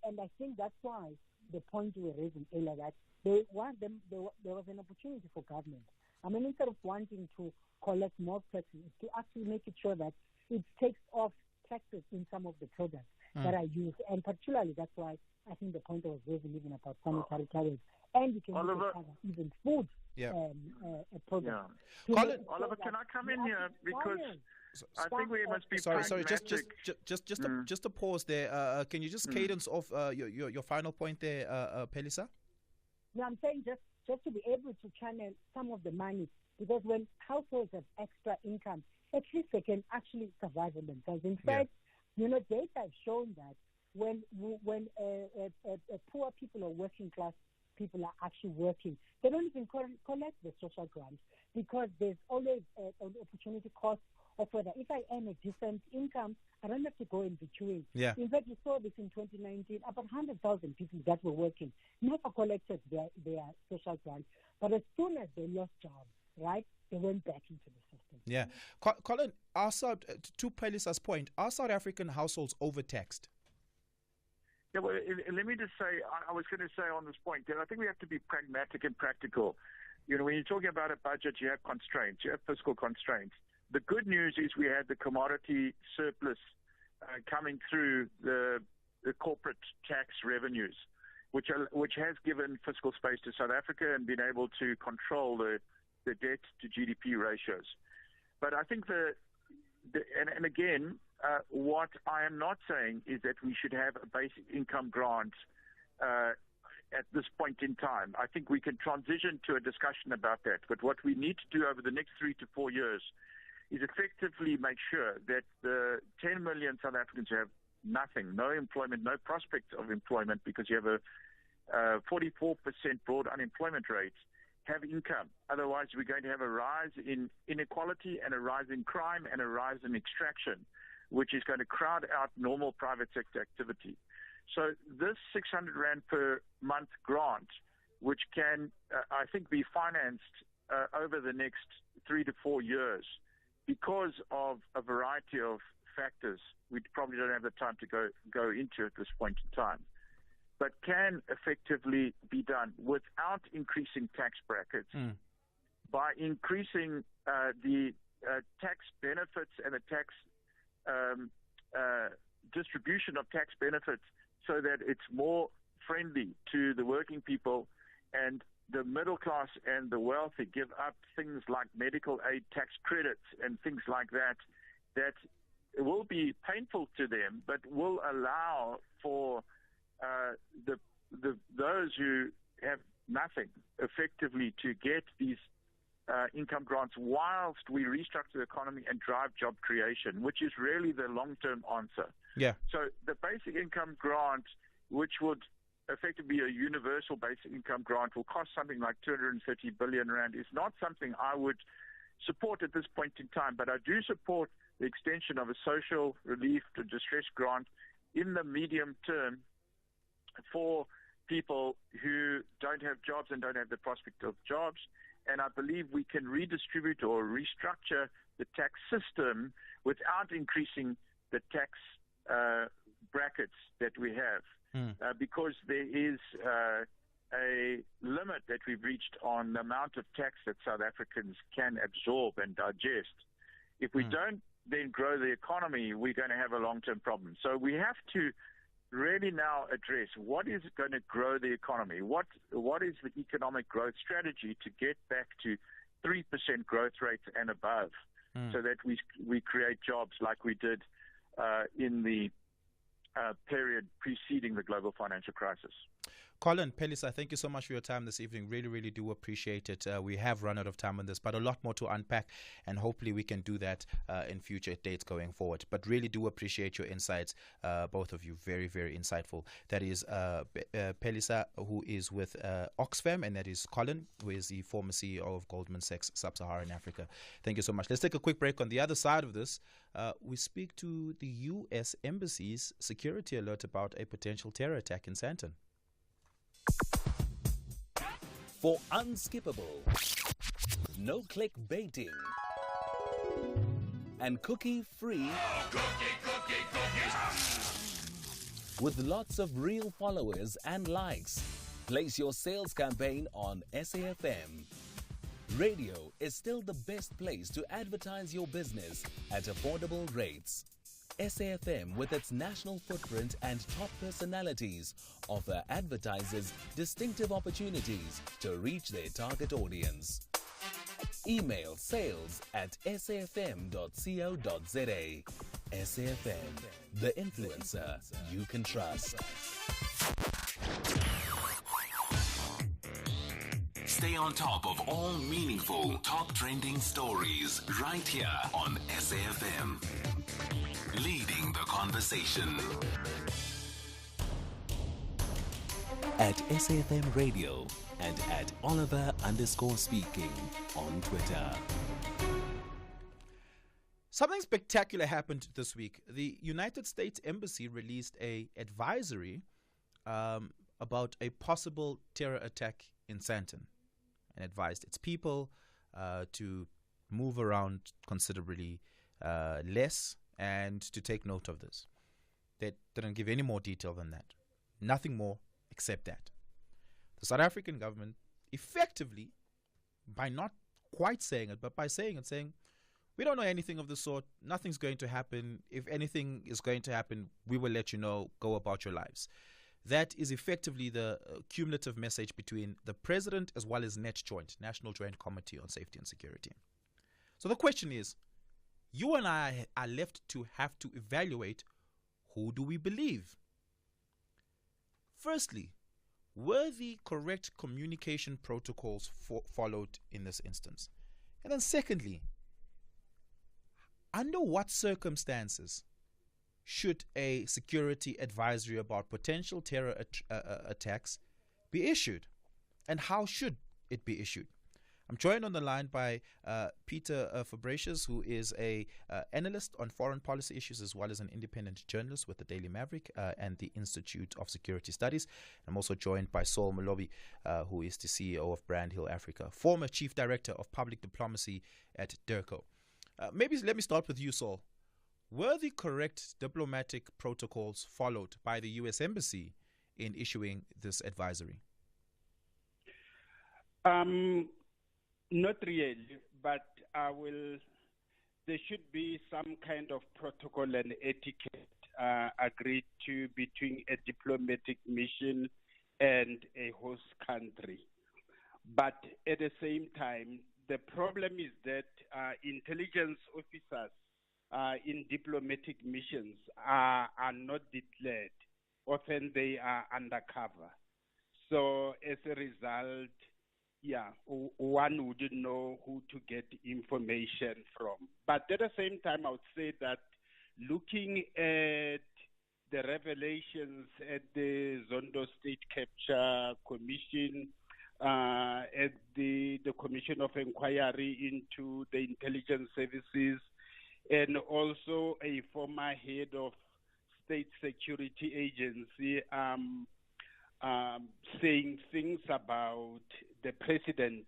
and I think that's why the point you were raising earlier, that there was an opportunity for government. Instead of wanting to collect more taxes, to actually make it sure that it takes off taxes in some of the products that are used. And particularly, that's why I think the point I was raising even about sanitary towels. And you can even food products. Yeah. Oliver, can I come in here? Because I think we must be pragmatic. Just a pause there. Can you just cadence off your final point there, Pelisa? No, I'm saying just to be able to channel some of the money, because when households have extra income, at least they can actually survive on themselves. In fact, data have shown that when poor people or working class people are actually working, they don't even collect the social grant, because there's always an opportunity cost of whether if I earn a decent income, I don't have to go in between. Yeah. In fact, you saw this in 2019, about 100,000 people that were working never collected their social grant, but as soon as they lost jobs, right, they went back into the system. Yeah. Colin, to Pelisa's point, are South African households overtaxed? Yeah, well, let me just say, I was going to say on this point that I think we have to be pragmatic and practical. When you're talking about a budget, you have constraints, you have fiscal constraints. The good news is we had the commodity surplus coming through the corporate tax revenues, which has given fiscal space to South Africa and been able to control the debt to GDP ratios. But I think and again, what I am not saying is that we should have a basic income grant at this point in time. I think we can transition to a discussion about that. But what we need to do over the next 3 to 4 years is effectively make sure that the 10 million South Africans who have nothing, no employment, no prospect of employment, because you have a 44% broad unemployment rate, have income. Otherwise, we're going to have a rise in inequality and a rise in crime and a rise in extraction, which is going to crowd out normal private sector activity. So this 600 Rand per month grant, which can, I think, be financed over the next 3 to 4 years, because of a variety of factors we probably don't have the time to go into at this point in time. but can effectively be done without increasing tax brackets, by increasing the tax benefits and the tax distribution of tax benefits so that it's more friendly to the working people, and the middle class and the wealthy give up things like medical aid tax credits and things like that, that will be painful to them, but will allow for those who have nothing effectively to get these income grants whilst we restructure the economy and drive job creation, which is really the long-term answer. Yeah. So the basic income grant, which would effectively be a universal basic income grant, will cost something like 230 billion rand, is not something I would support at this point in time, but I do support the extension of a social relief to distress grant in the medium term for people who don't have jobs and don't have the prospect of jobs. And I believe we can redistribute or restructure the tax system without increasing the tax brackets that we have, because there is a limit that we've reached on the amount of tax that South Africans can absorb and digest. If we don't then grow the economy, we're going to have a long-term problem. So we have to really now address what is going to grow the economy. What is the economic growth strategy to get back to 3% growth rates and above, so that we create jobs like we did in the period preceding the global financial crisis. Colin, Pelisa, thank you so much for your time this evening. Really, really do appreciate it. We have run out of time on this, but a lot more to unpack, and hopefully we can do that in future dates going forward. But really do appreciate your insights, both of you. Very, very insightful. That is Pelisa, who is with SAfm, and that is Colin, who is the former CEO of Goldman Sachs Sub-Saharan Africa. Thank you so much. Let's take a quick break. On the other side of this, we speak to the U.S. Embassy's security alert about a potential terror attack in Sandton. For unskippable, no clickbaiting, and cookie-free, with lots of real followers and likes, place your sales campaign on SAfm. Radio is still the best place to advertise your business at affordable rates. SAfm, with its national footprint and top personalities, offer advertisers distinctive opportunities to reach their target audience. Email sales@safm.co.za. SAfm, the influencer you can trust. Stay on top of all meaningful, top trending stories right here on SAfm. Leading the conversation. At SAfm Radio and at Oliver_speaking on Twitter. Something spectacular happened this week. The United States Embassy released an advisory about a possible terror attack in Sandton, and advised its people to move around considerably less and to take note of this. They didn't give any more detail than that. Nothing more except that. The South African government effectively, by not quite saying it, but by saying it, saying, we don't know anything of the sort, nothing's going to happen. If anything is going to happen, we will let you know, go about your lives. That is effectively the cumulative message between the president as well as NETJoint, National Joint Committee on Safety and Security. So the question is, you and I are left to have to evaluate, who do we believe? Firstly, were the correct communication protocols followed in this instance? And then secondly, under what circumstances should a security advisory about potential terror attacks be issued? And how should it be issued? I'm joined on the line by Peter Fabricius, who is an analyst on foreign policy issues as well as an independent journalist with the Daily Maverick and the Institute of Security Studies. I'm also joined by Saul Malobi, who is the CEO of Brand Hill Africa, former Chief Director of Public Diplomacy at DIRCO. Maybe let me start with you, Saul. Were the correct diplomatic protocols followed by the U.S. Embassy in issuing this advisory? Not really, but there should be some kind of protocol and etiquette agreed to between a diplomatic mission and a host country. But at the same time, the problem is that intelligence officers in diplomatic missions are not declared. Often they are undercover. So as a result, one wouldn't know who to get information from. But at the same time, I would say that looking at the revelations at the Zondo State Capture Commission, at the Commission of Inquiry into the Intelligence Services, and also a former head of State Security Agency saying things about the president,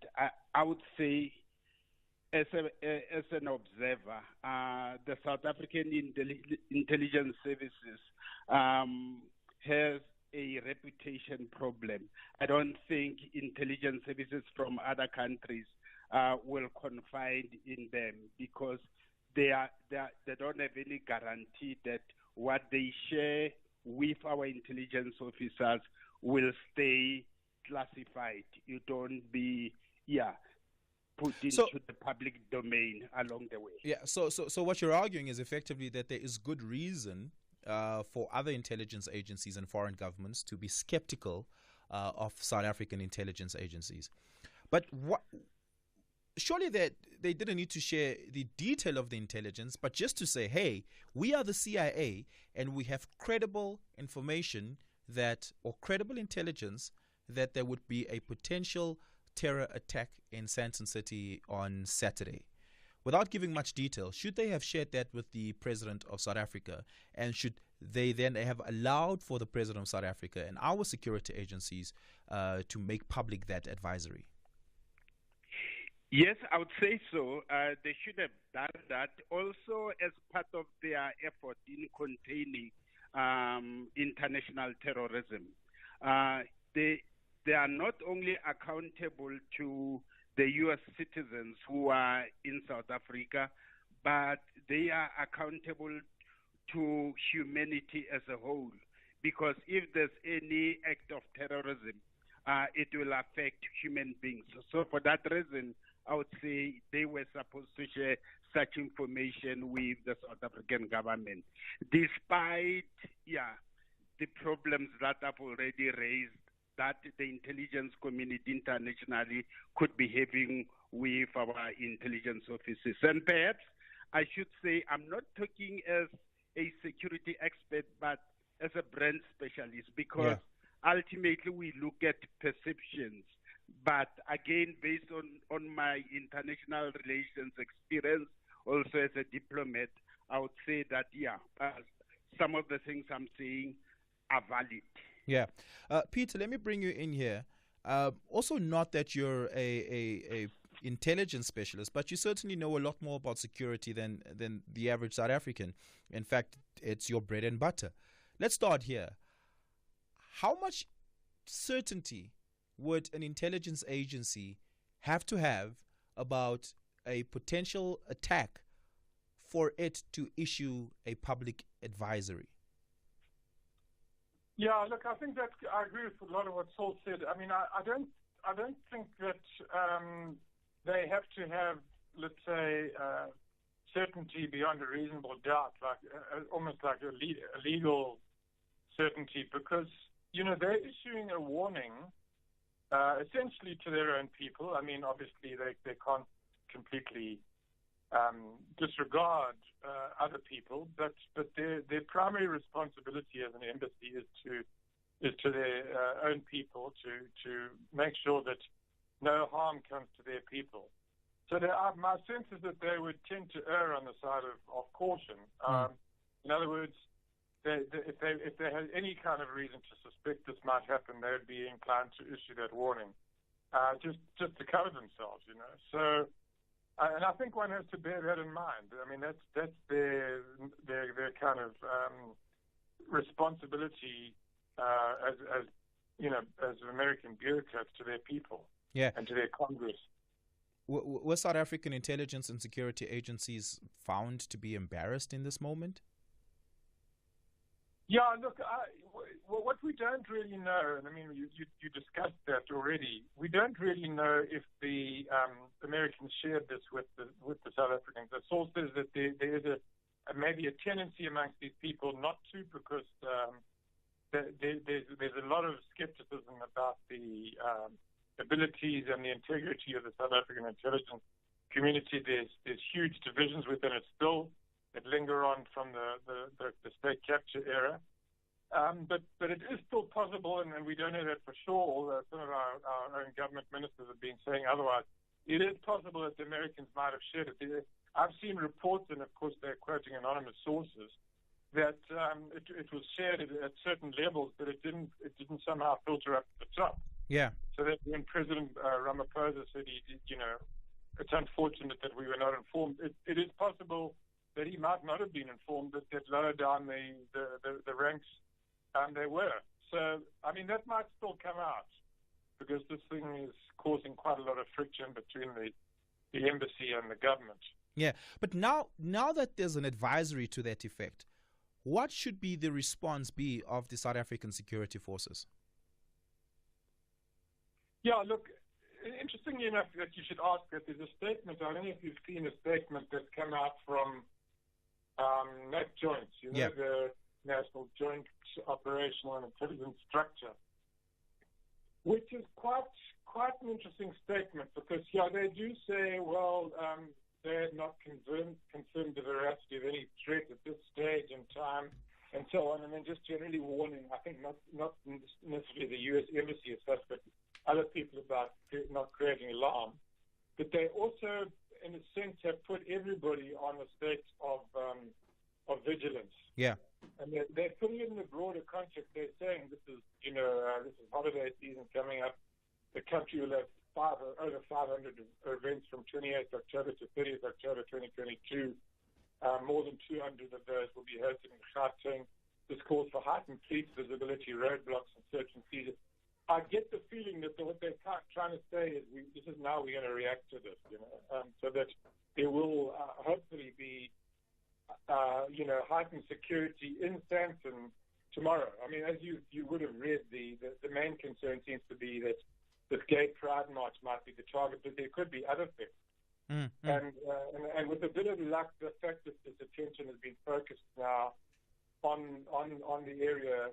I would say, as an observer, the South African intelligence services has a reputation problem. I don't think intelligence services from other countries will confide in them because they don't have any guarantee that what they share with our intelligence officers will stay classified. You don't be put into the public domain along the way. Yeah. So what you're arguing is effectively that there is good reason for other intelligence agencies and foreign governments to be skeptical of South African intelligence agencies. But surely that they didn't need to share the detail of the intelligence, but just to say, hey, we are the CIA and we have credible information or credible intelligence that there would be a potential terror attack in Sandton City on Saturday. Without giving much detail, should they have shared that with the President of South Africa? And should they then have allowed for the President of South Africa and our security agencies to make public that advisory? Yes, I would say so. They should have done that also as part of their effort in containing international terrorism. They are not only accountable to the U.S. citizens who are in South Africa, but they are accountable to humanity as a whole. Because if there's any act of terrorism, it will affect human beings. So for that reason, I would say they were supposed to share such information with the South African government, despite the problems that I've already raised that the intelligence community internationally could be having with our intelligence offices. And perhaps I should say I'm not talking as a security expert, but as a brand specialist, because ultimately we look at perceptions. But again, based on my international relations experience, also as a diplomat, I would say that, some of the things I'm saying are valid. Yeah. Peter, let me bring you in here. Also, not that you're a intelligence specialist, but you certainly know a lot more about security than the average South African. In fact, it's your bread and butter. Let's start here. How much certainty would an intelligence agency have to have about a potential attack for it to issue a public advisory? Yeah, look, I think that I agree with a lot of what Saul said. I mean, I don't think that they have to have, let's say, certainty beyond a reasonable doubt, like almost like a legal certainty, because they're issuing a warning essentially to their own people. I mean, obviously they can't completely disregard other people, but their primary responsibility as an embassy is to their own people to make sure that no harm comes to their people. So my sense is that they would tend to err on the side of caution. In other words, if they had any kind of reason to suspect this might happen, they would be inclined to issue that warning, just to cover themselves, So. And I think one has to bear that in mind. I mean, that's their kind of responsibility as you know, as American bureaucrats to their people and to their Congress. Were South African intelligence and security agencies found to be embarrassed in this moment? Yeah, look, what we don't really know, and I mean, you discussed that already. We don't really know if the Americans shared this with the South Africans. The source says that there is maybe a tendency amongst these people not to, because there's a lot of skepticism about the abilities and the integrity of the South African intelligence community. There's huge divisions within it still that linger on from the state capture era. But it is still possible, and we don't know that for sure, although some of our own government ministers have been saying otherwise. It is possible that the Americans might have shared it. I've seen reports, and of course they're quoting anonymous sources, that it was shared at certain levels, but it didn't somehow filter up to the top. Yeah. So that when President Ramaphosa said it's unfortunate that we were not informed, it is possible that he might not have been informed, that lower down the ranks they were. So, I mean, that might still come out, because this thing is causing quite a lot of friction between the embassy and the government. Yeah, but now that there's an advisory to that effect, what should be the response be of the South African security forces? Yeah, look, interestingly enough that you should ask that, there's a statement, I don't know if you've seen a statement that's come out from NAT Joints, the National Joint Operational and Intelligence Structure, which is quite an interesting statement, because, they do say, well, they're not confirmed the veracity of any threat at this stage in time, and so on, and then just generally warning, I think not necessarily the U.S. Embassy as such, but other people about not creating alarm. But they also, in a sense, have put everybody on a state of vigilance. Yeah. And they're putting it in the broader context. They're saying this is holiday season coming up. The country will have over 500 events from 28th October to 30th October 2022. More than 200 of those will be hosted in Gauteng. This calls for heightened police visibility, roadblocks, and search and seizure. I get the feeling that what they're trying to say is this is now we're going to react to this, so that there will hopefully be, heightened security in Sandton tomorrow. I mean, as you would have read, the main concern seems to be that this gay pride march might be the target, but there could be other things. And with a bit of luck, the fact that this attention has been focused now on the area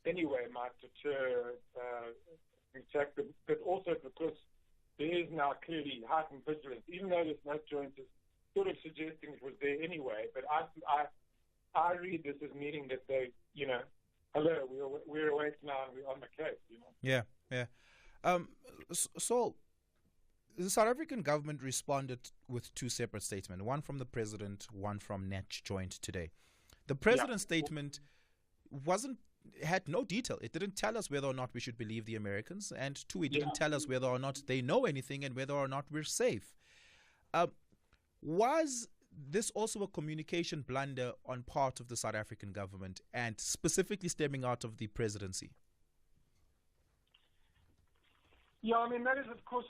anyway might deter attack, but also because there is now clearly heightened vigilance, even though this NAT Joint is sort of suggesting it was there anyway. But I read this as meaning that they, hello, we're awake now and we're on the case. Yeah. So the South African government responded with two separate statements, one from the president, one from NAT Joint today. The president's statement had no detail. It didn't tell us whether or not we should believe the Americans, and two, it didn't tell us whether or not they know anything and whether or not we're safe. Was this also a communication blunder on part of the South African government, and specifically stemming out of the presidency? Yeah, I mean, that is, of course,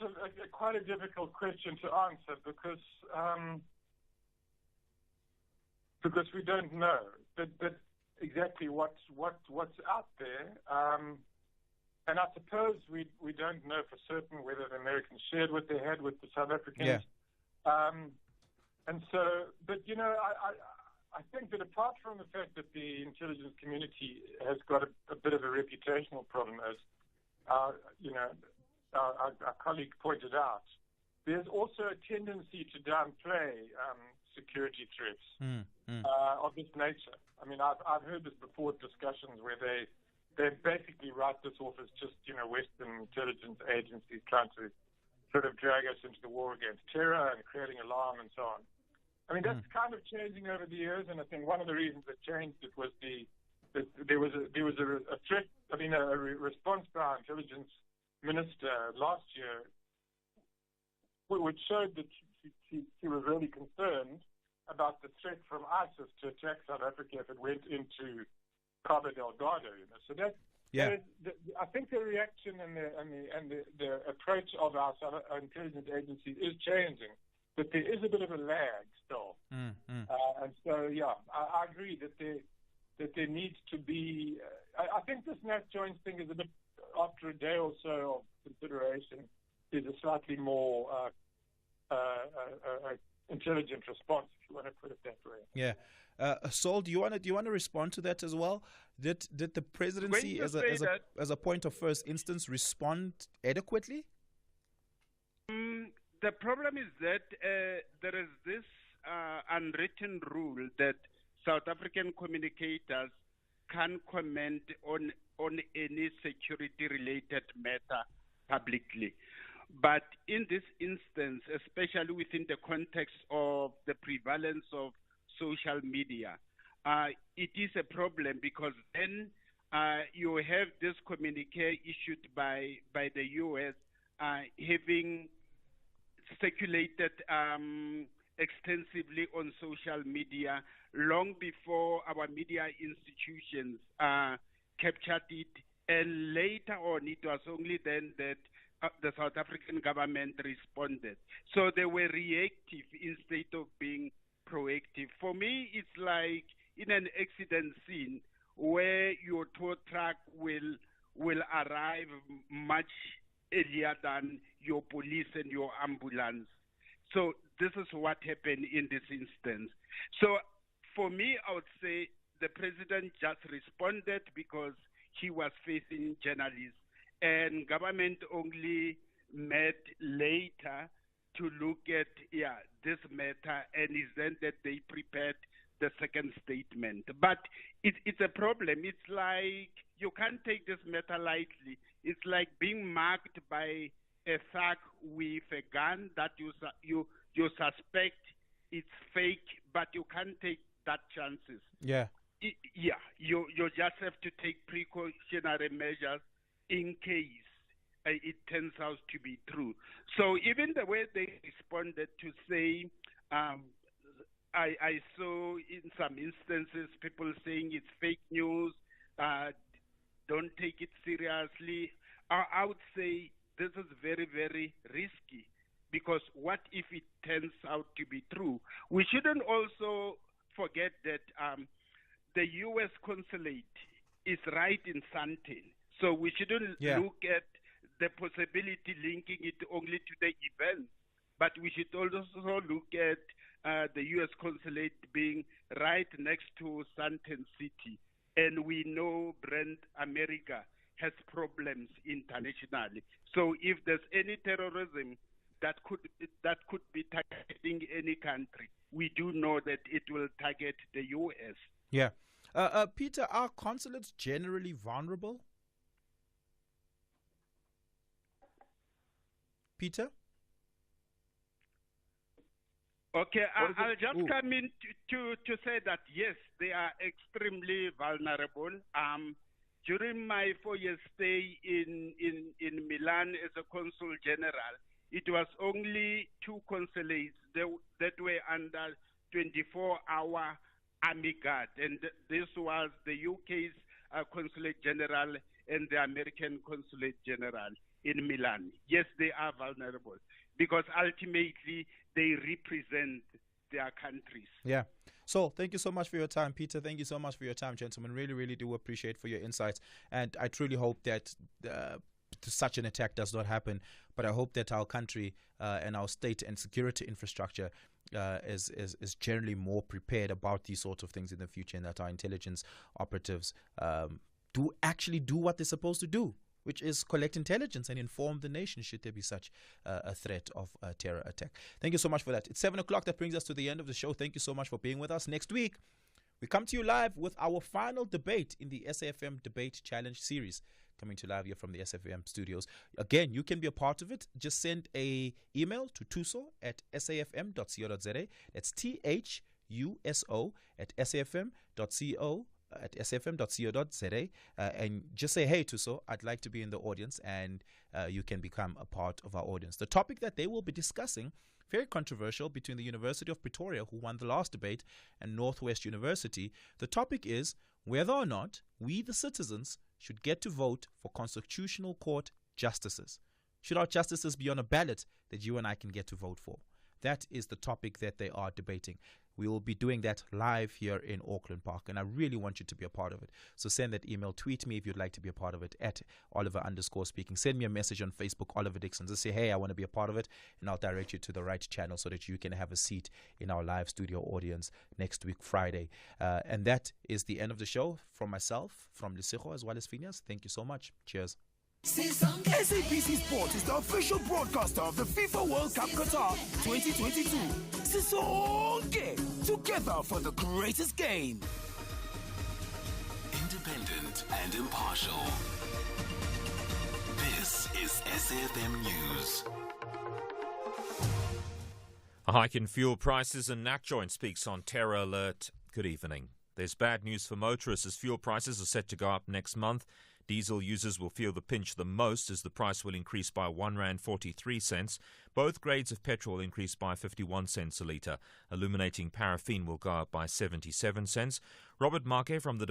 quite a difficult question to answer, because we don't know but exactly what's out there. And I suppose we don't know for certain whether the Americans shared what they had with the South Africans. Yeah. And so, but, I think that apart from the fact that the intelligence community has got a bit of a reputational problem, as our colleague pointed out, there's also a tendency to downplay security threats of this nature. I mean, I've heard this before at discussions where they basically write this off as just, Western intelligence agencies trying to sort of drag us into the war against terror and creating alarm and so on. I mean, that's kind of changing over the years, and I think one of the reasons that changed it was there was a threat. I mean, a response by our intelligence minister last year, which showed that she was really concerned about the threat from ISIS to attack South Africa if it went into Cabo Delgado. So that. Yeah. I think the reaction and the approach of our intelligence agencies is changing, but there is a bit of a lag still. And so, I agree that there needs to be. I think this Nat Jones thing is a bit, after a day or so of consideration, is a slightly more intelligent response, if you want to put it that way. Yeah. Saul, do you want to respond to that as well? Did the presidency, as a point of first instance, respond adequately? The problem is that there is this unwritten rule that South African communicators can't comment on any security-related matter publicly. But in this instance, especially within the context of the prevalence of social media, it is a problem, because then you have this communique issued by the U.S. Having speculated extensively on social media long before our media institutions captured it, and later on it was only then that the South African government responded. So they were reactive instead of being proactive. For me, it's like in an accident scene where your tow truck will arrive much earlier than your police and your ambulance. So this is what happened in this instance. So for me, I would say the president just responded because he was facing journalists, and government only met later to look at this matter, and it's then that they prepared the second statement. But it's a problem. It's like you can't take this matter lightly. It's like being marked by a thug with a gun that you suspect it's fake, but you can't take that chances. Yeah. You just have to take precautionary measures in case it turns out to be true. So even the way they responded to say, I saw in some instances people saying it's fake news, don't take it seriously. I would say this is very, very risky, because what if it turns out to be true? We shouldn't also forget that the U.S. consulate is right in Sandton. So we shouldn't look at the possibility linking it only to the event, but we should also look at the U.S. consulate being right next to Sandton City. And we know Brand America has problems internationally. So if there's any terrorism that could be targeting any country, we do know that it will target the U.S. Yeah. Peter, are consulates generally vulnerable? Peter? Okay, I'll just come in to say that, yes, they are extremely vulnerable. During my 4-year stay in Milan as a consul general, it was only 2 consulates that were under 24-hour army guard, and this was the UK's consulate general and the American consulate general in Milan. Yes, they are vulnerable because ultimately they represent their countries. Yeah. So thank you so much for your time, Peter. Thank you so much for your time, gentlemen. Really, really do appreciate for your insights. And I truly hope that such an attack does not happen. But I hope that our country and our state and security infrastructure is generally more prepared about these sorts of things in the future, and that our intelligence operatives do what they're supposed to do, which is collect intelligence and inform the nation should there be such a threat of a terror attack. Thank you so much for that. It's 7 o'clock. That brings us to the end of the show. Thank you so much for being with us. Next week, we come to you live with our final debate in the SAfm Debate Challenge series, coming to live here from the SAfm studios. Again, you can be a part of it. Just send an email to tuso@safm.co.za. That's THUSO @safm.co.za, and just say, hey, Tuso, I'd like to be in the audience, and you can become a part of our audience. The topic that they will be discussing, very controversial, between the University of Pretoria, who won the last debate, and Northwest University. The topic is, whether or not we, the citizens, should get to vote for Constitutional Court justices. Should our justices be on a ballot that you and I can get to vote for? That is the topic that they are debating. We will be doing that live here in Auckland Park, and I really want you to be a part of it. So send that email, tweet me if you'd like to be a part of it, at Oliver_speaking. Send me a message on Facebook, Oliver Dickson. Just say, hey, I want to be a part of it, and I'll direct you to the right channel so that you can have a seat in our live studio audience next week, Friday. And that is the end of the show. From myself, from Lesego, as well as Phineas. Thank you so much. Cheers. SABC Sport is the official broadcaster of the FIFA World Cup Qatar 2022. Sisonke, together for the greatest game. Independent and impartial. This is SAfm News. A hike in fuel prices and NatJoint speaks on terror alert. Good evening. There's bad news for motorists as fuel prices are set to go up next month. Diesel users will feel the pinch the most as the price will increase by R1.43. Both grades of petrol increase by 51 cents a litre. Illuminating paraffin will go up by 77 cents. Robert Marke from the